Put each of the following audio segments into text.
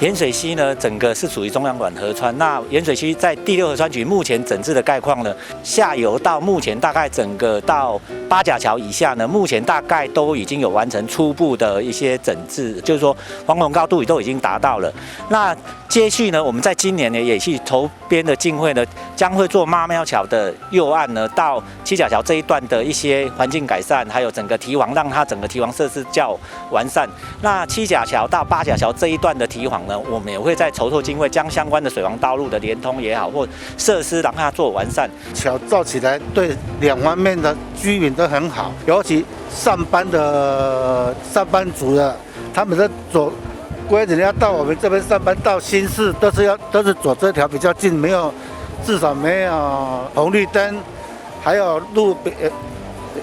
盐水溪呢，整个是属于中央管河川。那盐水溪在第6河川局目前整治的概况呢，下游到目前大概整个到八甲桥以下呢，目前大概都已经有完成初步的一些整治，就是说防洪高度也都已经达到了。那接续呢，我们在今年呢也去投编的浸会呢，将会做妈庙桥的右岸呢到七甲桥这一段的一些环境改善，还有整个堤防，让它整个堤防设施较完善。那七甲桥到八甲桥这一段的堤防呢，我们也会在筹措经费，将相关的水防道路的连通也好，或设施让它做完善。桥造起来对两方面的居民都很好，尤其上班族的，他们的走。归人要到我们这边上班，到新市都是走这条比较近，至少没有红绿灯，还有路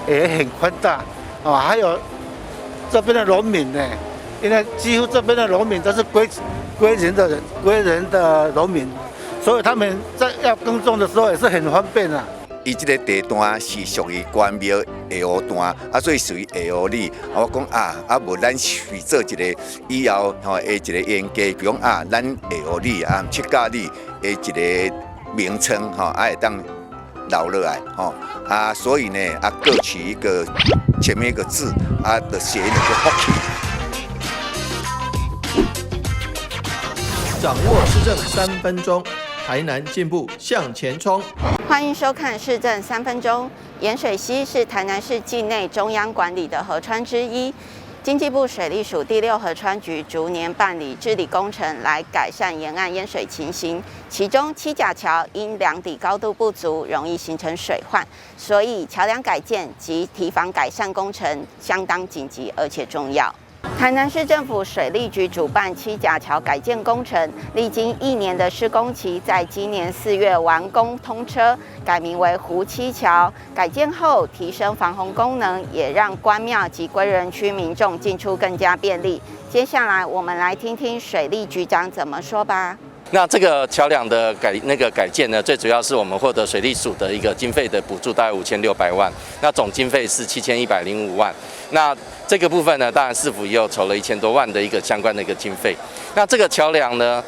也很宽大啊，还有这边的农民呢，因为几乎这边的农民都是归人的农民，所以他们在要耕种的时候也是很方便啊。伊这个地段是属于关庙下湖段，所以属于下湖里。我讲无咱去做一个以后的一个研究，比如讲咱下湖里七甲里的一个名称会当留落来所以呢各取一个前面一个字的写一个福气。掌握市政3分钟。台南进步向前冲！欢迎收看市政3分钟。盐水溪是台南市境内中央管理的河川之一。经济部水利署第6河川局逐年办理治理工程，来改善沿岸淹水情形。其中七甲桥因梁底高度不足，容易形成水患，所以桥梁改建及堤防改善工程相当紧急而且重要。台南市政府水利局主办七甲桥改建工程，历经1年的施工期，在今年4月完工通车，改名为湖七桥。改建后提升防洪功能，也让关庙及归仁区民众进出更加便利。接下来我们来听听水利局长怎么说吧。那这个桥梁的改建呢，最主要是我们获得水利署的一个经费的补助，大概5600万，那总经费是7105万。那这个部分呢，当然市府也有筹了1000多万的一个相关的一个经费。那这个桥梁呢，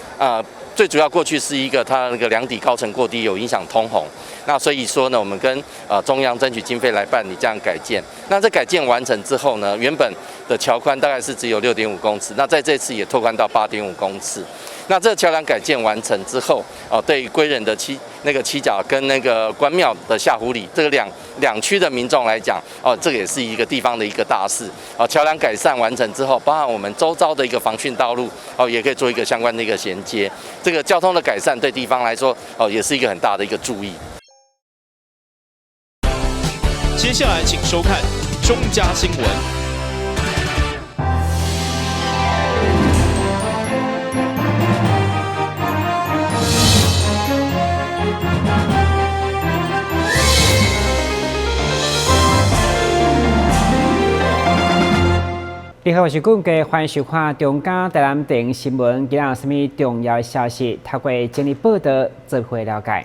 最主要过去是一个它那个梁底高层过低，有影响通洪。那所以说呢，我们跟中央争取经费来办理这样改建。那这改建完成之后呢，原本的桥宽大概是只有6.5公尺，那在这次也拓宽到8.5公尺。那这个桥梁改建完成之后，对于归仁的七甲跟那个关庙的下湖里这个两区的民众来讲，这个也是一个地方的一个大事。桥梁改善完成之后，包含我们周遭的一个防汛道路，也可以做一个相关的一个衔接。这个交通的改善对地方来说，也是一个很大的一个注意。接下来请收看中嘉新闻。你好，我是顾家，欢迎收看中嘉台南电影新闻。今日有什么重要的消息？透过整理报道，做会了解。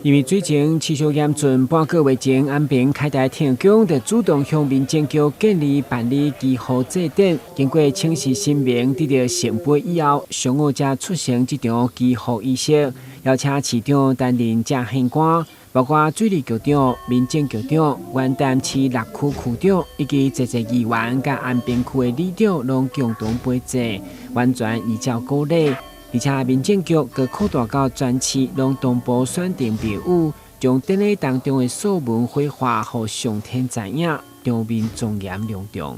因为最近持续严峻，半个月前，安平凯达体育局就主动向民政局建议办理记号制点。经过请示声明得到承批以后，上午才出席这场记号仪式，邀请市长担任执行官。包括水利局长、民政局长、元旦市6区区长以及这些议员甲安平区的里长，拢共同陪祭，完全依照鼓励。而且民政局佮扩大到全市，拢同步选定庙宇，将典礼当中的素文绘画，予上天知影，场面庄严隆重。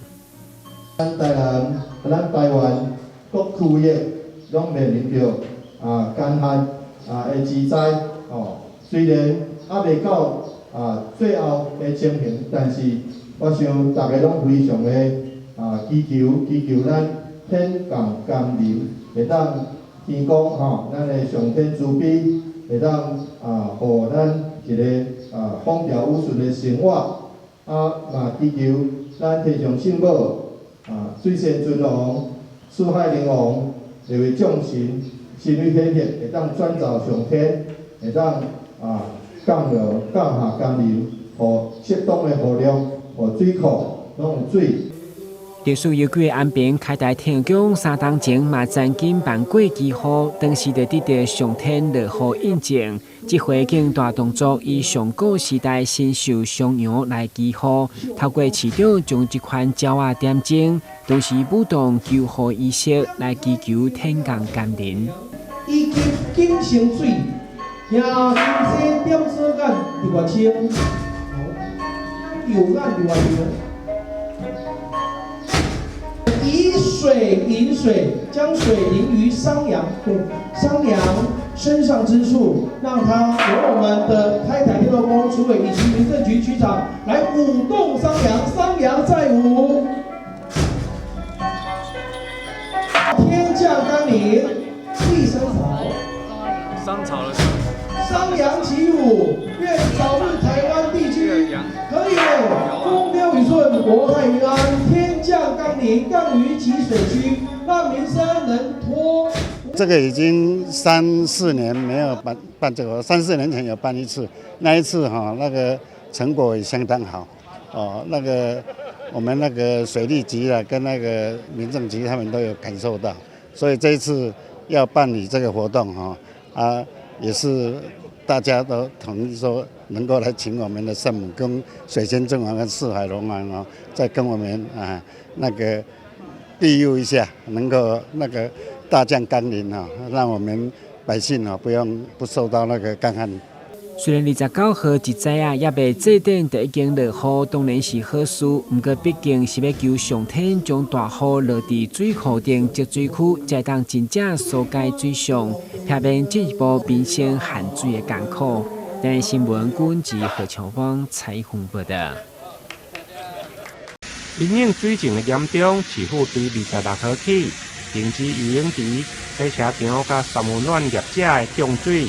咱台湾各区域拢面临着干旱的之灾虽然未到最后的情形，但是我想大家拢非常的祈求咱天降甘霖，会当天公咱的上天慈悲，会当予咱一个风调雨顺的生活。嘛祈求咱天上圣母水仙尊王、四海灵王，这位众神神女显现，会当转造上天，会当降下甘霖，予适当的雨量，予水库拢有水。历史悠久的安平开台天宫3冬前嘛曾经办过祈雨，当时就得到上天落雨印证。这回经大动作，以上古时代神兽襄阳来祈雨，透过市长将这款鸟仔点睛，同时舞动求雨仪式来祈求天降甘霖。以金生水，行金色点水眼入外清，右眼入外流。以水引水，将水淋于商阳身上之处，让它由我们的开台天后宫主委以及民政局局长来舞动商阳，商阳在舞。天降甘霖，地生草。商朝的商阳起舞，愿早日台湾地区可以风调雨顺，国泰民安，天降甘霖，降于集水区，让民生能脱。这个已经3、4年没有办这个，3、4年前有办一次，那一次那个成果也相当好，那个我们那个水利局跟那个民政局他们都有感受到，所以这一次要办理这个活动也是大家都同意说能够来请我们的圣母跟水仙尊王跟四海龙王再跟我们那个庇佑一下，能够那个大降甘霖让我们百姓不受到那个干旱。虽然29号一早也未制定就已经落雨，当然是好事。不过毕竟是要求上天将大雨落伫水库顶积水区，才当真正疏解水上，避免进一步民生限水的艰苦。但新闻军及何强芳采访报道。因应水情的严重，市府对26号起停止游泳池、洗车场甲三温暖业者的供水。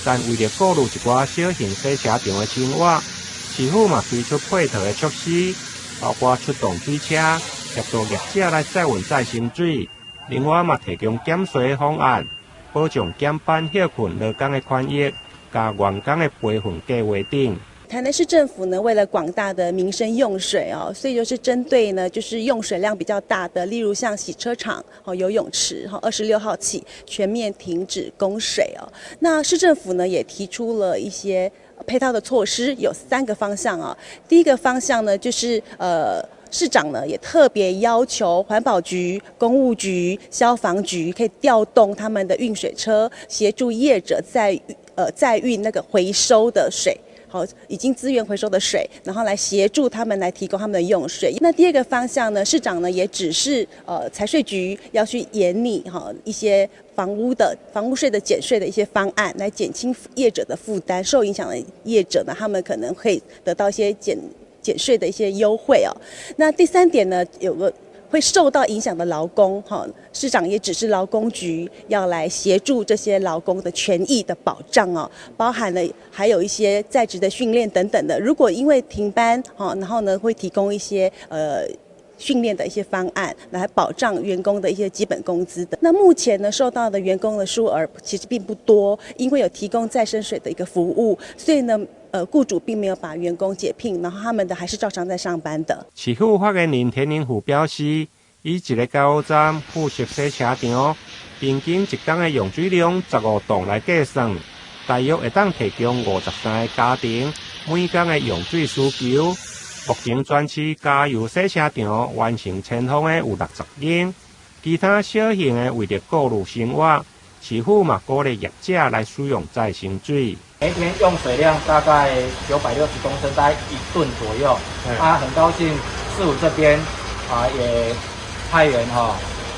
但为了鼓励一寡小型洗车场的生活，市府嘛推出配套的措施，包括出动水车协助业者来载运再生水，另外嘛提供减税方案，保障减班休困劳工的权益，加员工的培训计划等。台南市政府呢，为了广大的民生用水所以就是针对呢，就是用水量比较大的，例如像洗车场、游泳池，26号起全面停止供水那市政府呢也提出了一些配套的措施，有3个方向第一个方向呢，就是市长呢也特别要求环保局、公务局、消防局可以调动他们的运水车，协助业者载运那个回收的水。已经资源回收的水，然后来协助他们来提供他们的用水。那第二个方向呢，市长呢也指示财税局要去研拟一些房屋税的减税的一些方案，来减轻业者的负担。受影响的业者呢，他们可能会得到一些减税的一些优惠那第3点呢，有个会受到影响的劳工市长也指示劳工局要来协助这些劳工的权益的保障包含了还有一些在职的训练等等的。如果因为停班然后呢会提供一些训练的一些方案，来保障员工的一些基本工资的。那目前呢，受到的员工的数额其实并不多，因为有提供再生水的一个服务，所以呢，雇主并没有把员工解聘，然后他们的还是照常在上班的。市府发言人田宁虎表示，以一个加油站附设洗车场，平均一天的用水量15吨来计算，大约会当提供53个家庭每天的用水需求。目前全市加油洗车场完成迁通的有60间，其他小型的为了鼓励生活，市府嘛鼓励业者来使用再生水。每天用水量大概960公升，大概1吨左右。很高兴市府这边也派员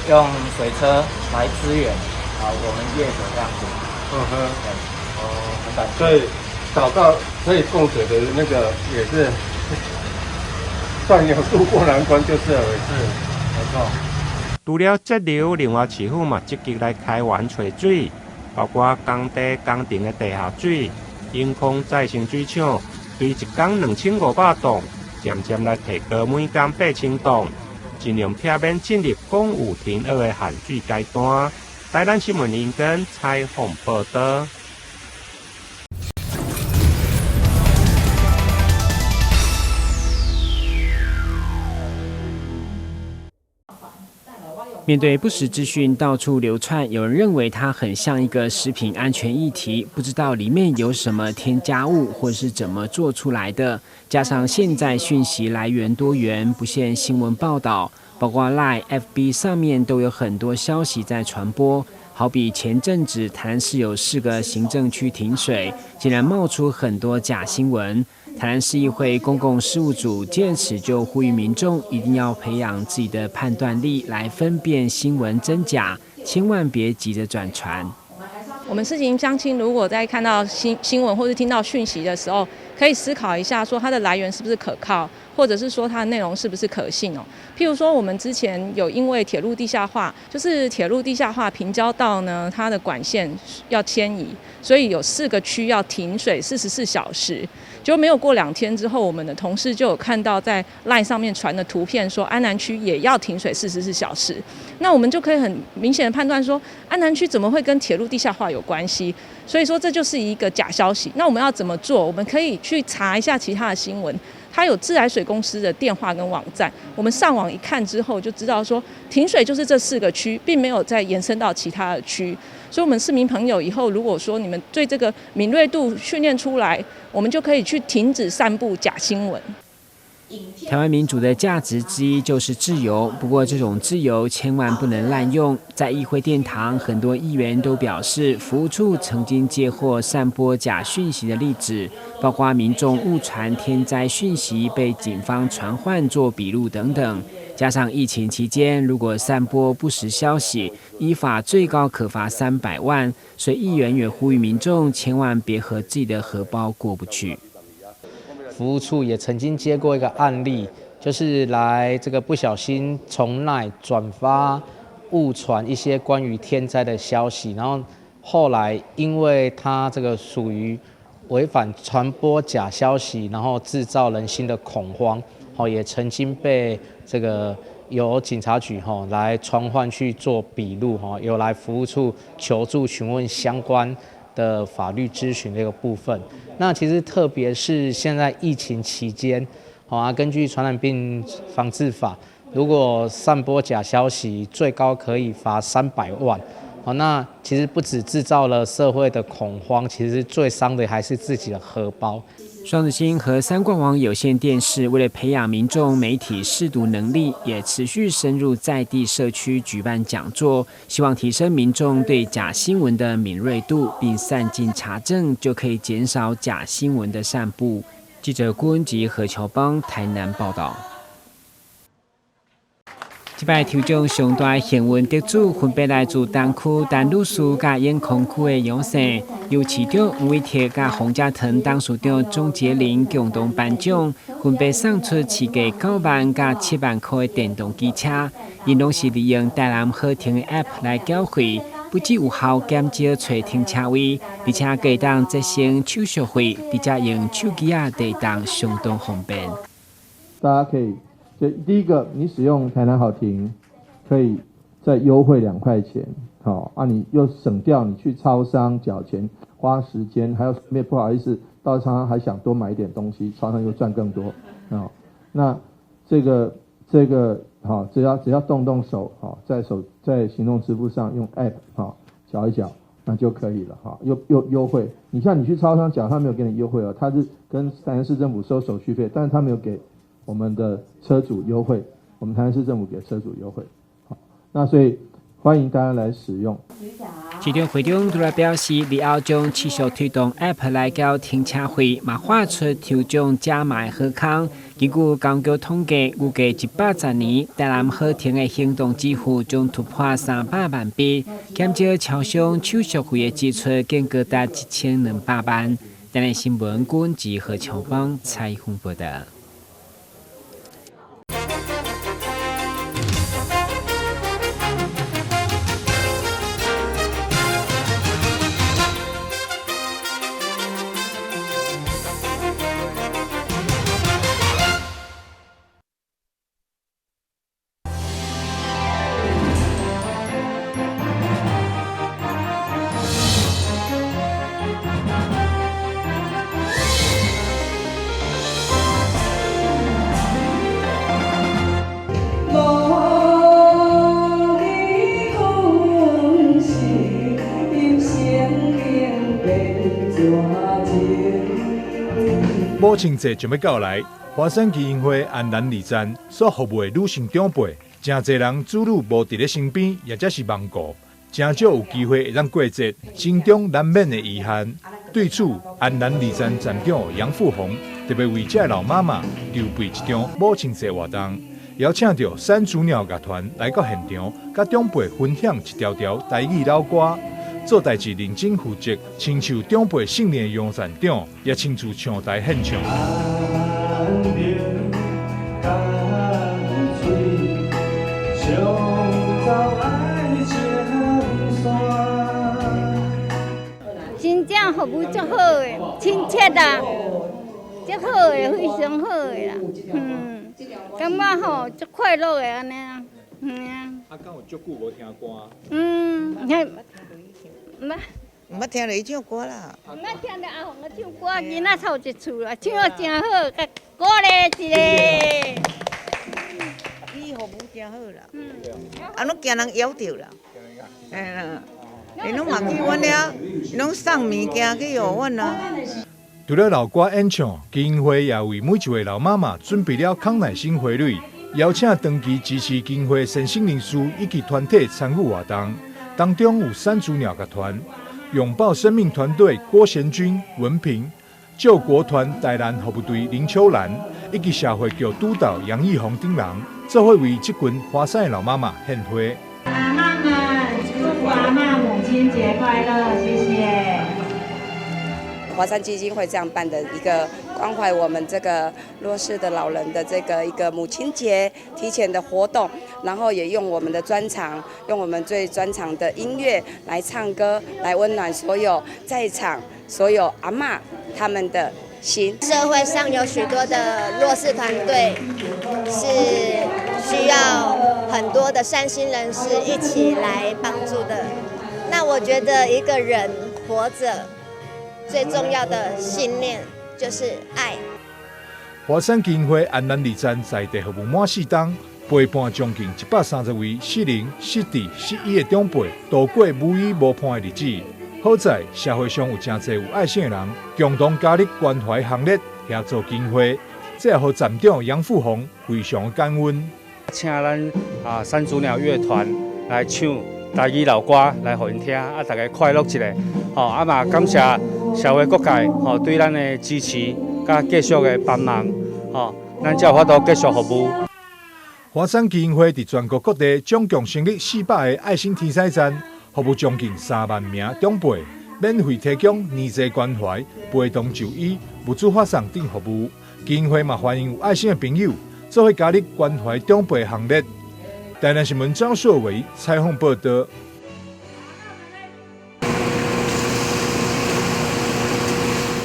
用水车来支援我们业者这样子。很感谢。所以找到可以供水的那个也是。算有渡过难关就是了，没错。除了节流，另外市府嘛积极来开源找水，包括工地、工程的地下水、引空再生水厂，对一天2500吨，渐渐来提高每天8000吨，尽量避免进入公务停学的限水阶段。台南新闻林根采访报道。面对不实资讯到处流窜，有人认为它很像一个食品安全议题，不知道里面有什么添加物或是怎么做出来的。加上现在讯息来源多元，不限新闻报道，包括 LINE、FB 上面都有很多消息在传播。好比前阵子台南市有4个行政区停水，竟然冒出很多假新闻。台南市议会公共事务组借此就呼吁民众一定要培养自己的判断力，来分辨新闻真假，千万别急着转传。我们市井乡亲如果在看到新闻或是听到讯息的时候，可以思考一下，说它的来源是不是可靠，或者是说它的内容是不是可信哦。譬如说，我们之前有因为铁路地下化，就是铁路地下化平交道呢，它的管线要迁移，所以有4个区要停水44小时。结果没有过2天之后，我们的同事就有看到在 LINE 上面传的图片，说安南区也要停水44小时。那我们就可以很明显的判断说，安南区怎么会跟铁路地下化有关系？所以说这就是一个假消息。那我们要怎么做？我们可以去查一下其他的新闻，它有自来水公司的电话跟网站，我们上网一看之后就知道说，停水就是这4个区，并没有再延伸到其他的区。所以我们市民朋友以后如果说你们对这个敏锐度训练出来，我们就可以去停止散布假新闻。台湾民主的价值之一就是自由，不过这种自由千万不能滥用。在议会殿堂，很多议员都表示，服务处曾经接获散播假讯息的例子，包括民众误传天灾讯息被警方传唤做笔录等等。加上疫情期间，如果散播不实消息，依法最高可罚300万。所以议员也呼吁民众千万别和自己的荷包过不去。服务处也曾经接过一个案例，就是来这个不小心从LINE转发误传一些关于天灾的消息，然后后来因为他这个属于违反传播假消息，然后制造人心的恐慌，也曾经被这个由警察局来传唤去做笔录，有来服务处求助询问相关的法律咨询这个部分。那其实特别是现在疫情期间，根据传染病防治法，如果散播假消息，最高可以罚300万。那其实不只制造了社会的恐慌，其实最伤的还是自己的荷包。双子星和三冠王有线电视为了培养民众媒体识读能力，也持续深入在地社区举办讲座，希望提升民众对假新闻的敏锐度，并善尽查证，就可以减少假新闻的散布。记者郭文吉、何乔邦台南报道。这摆抽奖上大幸运得主分别来自东区丹路市甲永康区的杨生，由市长吴伟铁甲洪家腾当市长钟杰林共同颁奖，分别送出市价9万甲7万块的电动机车，因拢是利用台南好停的 App 来缴费，不只有效减少找停车位，而且可以当节省手续费，直接用手机地当相当方便。大家可以。就第一个，你使用台南好停，可以再优惠2块钱，你又省掉你去超商缴钱花时间，还有顺便不好意思到超商还想多买一点东西，超商又赚更多，那这个只要动手，在行动支付上用 App 缴一缴，那就可以了，又优惠。你像你去超商缴，他没有给你优惠哦，他是跟台南市政府收手续费，但是他没有给我们的车主优惠，我们台南市政府给车主优惠，那所以欢迎大家来使用。市长会长除了表示，以后将持续推动 App 来缴停车费，嘛画出抽奖加码好康。根据公局统计，预计110年，台南好停的行动支付将突破300万笔，减少超商手续费的支出更高达1200万。台南新闻郭文吉和乔邦采访报道。母亲节就要到来，华山基金会安南里站所服务的女性长辈，真侪人子女无伫咧身边，也则是忘顾，真少有机会会当过节，心中难免的遗憾。对此，安南里站站长杨富宏特别为这老妈妈筹备一场母亲节活动，邀请到山竹鸟乐团来到现场，甲长辈分享一条条台语老歌。做代志认真负责，亲像长辈信念杨站长，也亲自上台献唱。真正服务足好诶，亲切啦，足好诶，非常好诶啦。感觉吼足快乐诶安尼啊。啊，敢有足久无听歌？毋捌听到伊唱歌啦。毋捌听到阿凤个唱歌，囡仔凑一厝啦，唱得真好，甲鼓励一下。伊服务真好啦，啊，拢惊人摇着啦，哎啦，伊拢嘛去阮遐，拢送物件去互阮啦。除了老歌演唱，基金会也为每一位老妈妈准备了康乃馨花蕊，邀请长期支持基金会身心人士以及团体参与活动。当中有山竹鸟乐团、拥抱生命团队郭贤君、文平、救国团台南服务队林秋兰，以及社会局督导杨义宏等人，做伙为这群华山的老妈妈献花。妈妈们，祝福阿嬷母亲节快乐，谢谢。华山基金会这样办的一个关怀我们这个弱势的老人的这个一个母亲节提前的活动，然后也用我们的专长，用我们最专长的音乐来唱歌，来温暖所有在场所有阿嬷他们的心。社会上有许多的弱势团队是需要很多的善心人士一起来帮助的。那我觉得一个人活着，最重要的信念就是爱。华山基金会安南里站在地服务满4天，陪伴将近130位失能、失智、失医的长辈度过无依无伴的日子。好在社会上有真侪有爱心的人，共同加入关怀行列，协助基金会，这也让站长杨富宏非常感恩。请咱山竹鸟乐团来唱台语老歌来互因听，大家快乐一下。嘛感谢社会各界对咱的支持，甲继续的帮忙，咱才有法度继续服务。华山基金会伫全国各地总共成立400个爱心天使站，服务将近3万名长辈，免费提供年济关怀、陪同就医、物资发送等服务。基金会嘛欢迎有爱心的朋友做伙加入关怀长辈行列。台南新闻张硕伟采访报道。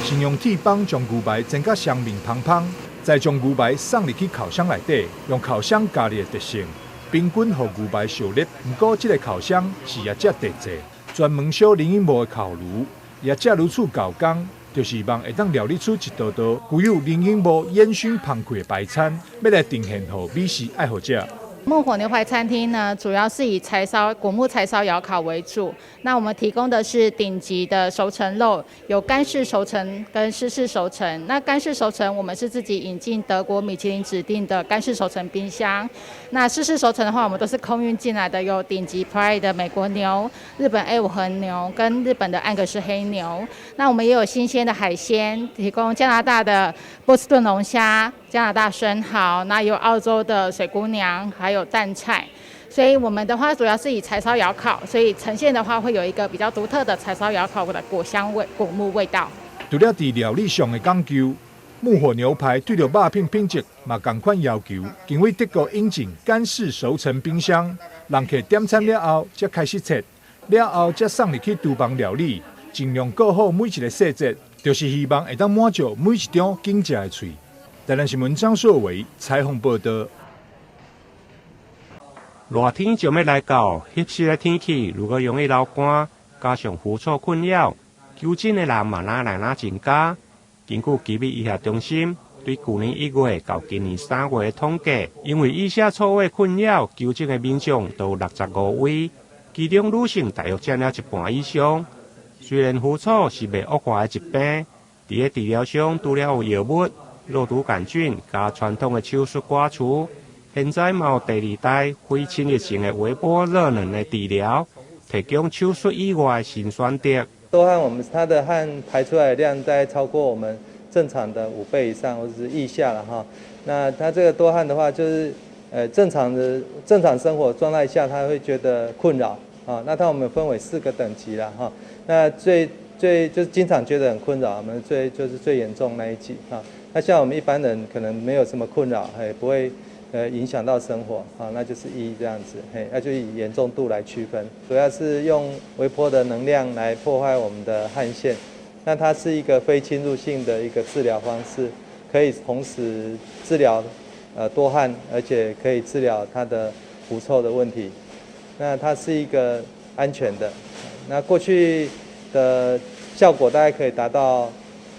先用铁棒将牛排蒸到香面香香，再将牛排送入去烤箱内底，用烤箱加热的特性，平均让牛排烧热。不过，这个烤箱是业者特制，专门烧冷饮幕的烤炉。业者如此搞工，就是希望会当料理出一道道具有冷饮幕烟熏澎湃的白餐，要来呈现给美食爱好者。木火牛排餐厅呢，主要是以果木柴烧窑烤为主。那我们提供的是顶级的熟成肉，有干式熟成跟湿式熟成。那干式熟成我们是自己引进德国米其林指定的干式熟成冰箱。那湿式熟成的话，我们都是空运进来的，有顶级 Pride 的美国牛、日本 A5 和牛跟日本的安格斯黑牛。那我们也有新鲜的海鲜，提供加拿大的波士顿龙虾、加拿大生蚝，那有澳洲的水姑娘，还有蛋菜。所以我们的话主要是以柴烧窑烤，所以呈现的话会有一个比较独特的柴烧窑烤的果香味、果木味道。除了在料理上的讲究，木火牛排对着肉片品质嘛同款要求，因为德国引进干式熟成冰箱，人客点餐了后才开始切，了后才送入去厨房料理，尽量顾好每一个细节，就是希望会当满足每一张经济的嘴。台南新闻张硕伟采访报道。热天就要来到，翕湿的天气，如果容易流汗，加上浮躁困扰，求诊的人嘛哪增加。根据疾病医学中心对去年1月到今年3月的统计，因为以下错位困扰求诊的民众都有65位，其中女性大约占了一半以上。虽然浮躁是未恶化的疾病，伫个治疗上除了有药物、肉毒杆菌加传统的手术刮除，现在嘛有第二代非侵入性的微波热能的治疗，提供手术以外的新选择。多汗它的汗排出来的量大概超过我们正常的5倍以上，或者是腋下了哈。那它这个多汗的话，就是正常生活状态下，他会觉得困扰啊。那我们分为4个等级了哈。那最就是经常觉得很困扰，我们最严重那一级啊。那像我们一般人可能没有什么困扰，不会影响到生活啊，那就是1这样子，那就以严重度来区分。主要是用微波的能量来破坏我们的汗腺，那它是一个非侵入性的一个治疗方式，可以同时治疗多汗，而且可以治疗它的狐臭的问题。那它是一个安全的，那过去的效果大概可以达到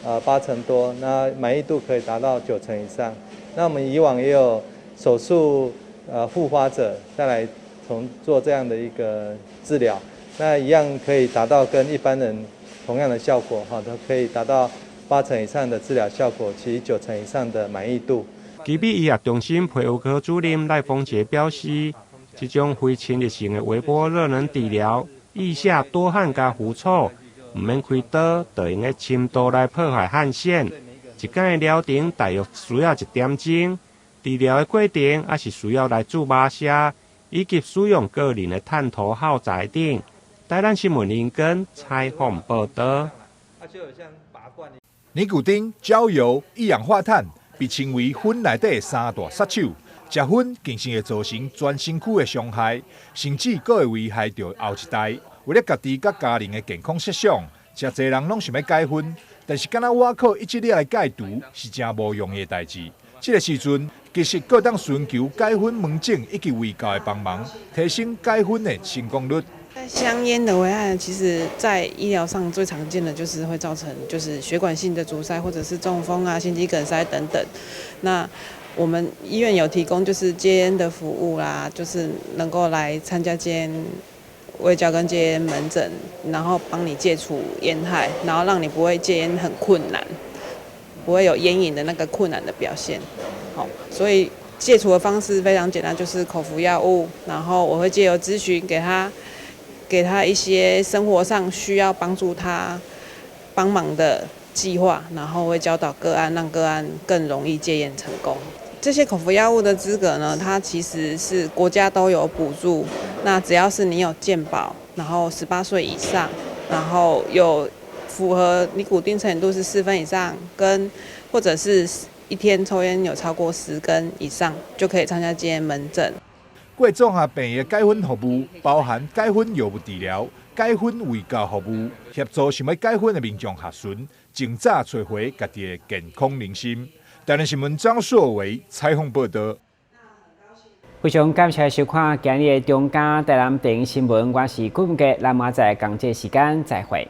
80%多，那满意度可以达到90%以上。那我们以往也有手术复发者再来做这样的一个治疗，那一样可以达到跟一般人同样的效果哈，都可以达到80%以上的治疗效果，其实90%以上的满意度。基比医学中心皮肤科主任赖丰杰表示，这种非侵入性的微波热能治疗，腋下多汗加狐臭，唔免开刀，就用个深度来破坏汗腺。一天的疗程大约需要1点钟。治疗的过程也是需要来自麻射，以及使用个人的探头耗材等。台南新闻林根采访报道。尼古丁、焦油、一氧化碳被称为粉内底3大杀手，食粉更是会造成全身躯的伤害，甚至还会危害到后一代。为了家己甲家人的健康设想，真侪人拢想要戒粉，但是敢若我靠一直咧来戒毒是真无容易的代志。这个时阵，其实各当寻求戒粉门诊以及卫教的帮忙，提升戒粉的成功率。香烟的危害，其实在医疗上最常见的就是会造成就是血管性的阻塞，或者是中风啊、心肌梗塞等等。那我们医院有提供就是戒烟的服务啦，就是能够来参加戒烟卫教跟戒烟门诊，然后帮你戒除烟害，然后让你不会戒烟很困难。不会有烟瘾的那个困难的表现，所以戒除的方式非常简单，就是口服药物，然后我会借由咨询给他一些生活上需要帮助他帮忙的计划，然后会教导个案，让个案更容易戒烟成功。这些口服药物的资格呢，它其实是国家都有补助，那只要是你有健保，然后18岁以上，然后有符合尼古丁成瘾度是4分以上，或者是一天抽烟有超过10根以上，就可以参加戒烟门诊。过综合病的戒粉服务包含戒粉药物治疗、戒粉卫教服务，协助想要戒粉的民众下巡，尽早找回家己的健康人生。台南新闻张硕维采访报道。非常感谢收看今日的中嘉台南电影新闻，我是顾文杰，咱明仔载同这时间再会。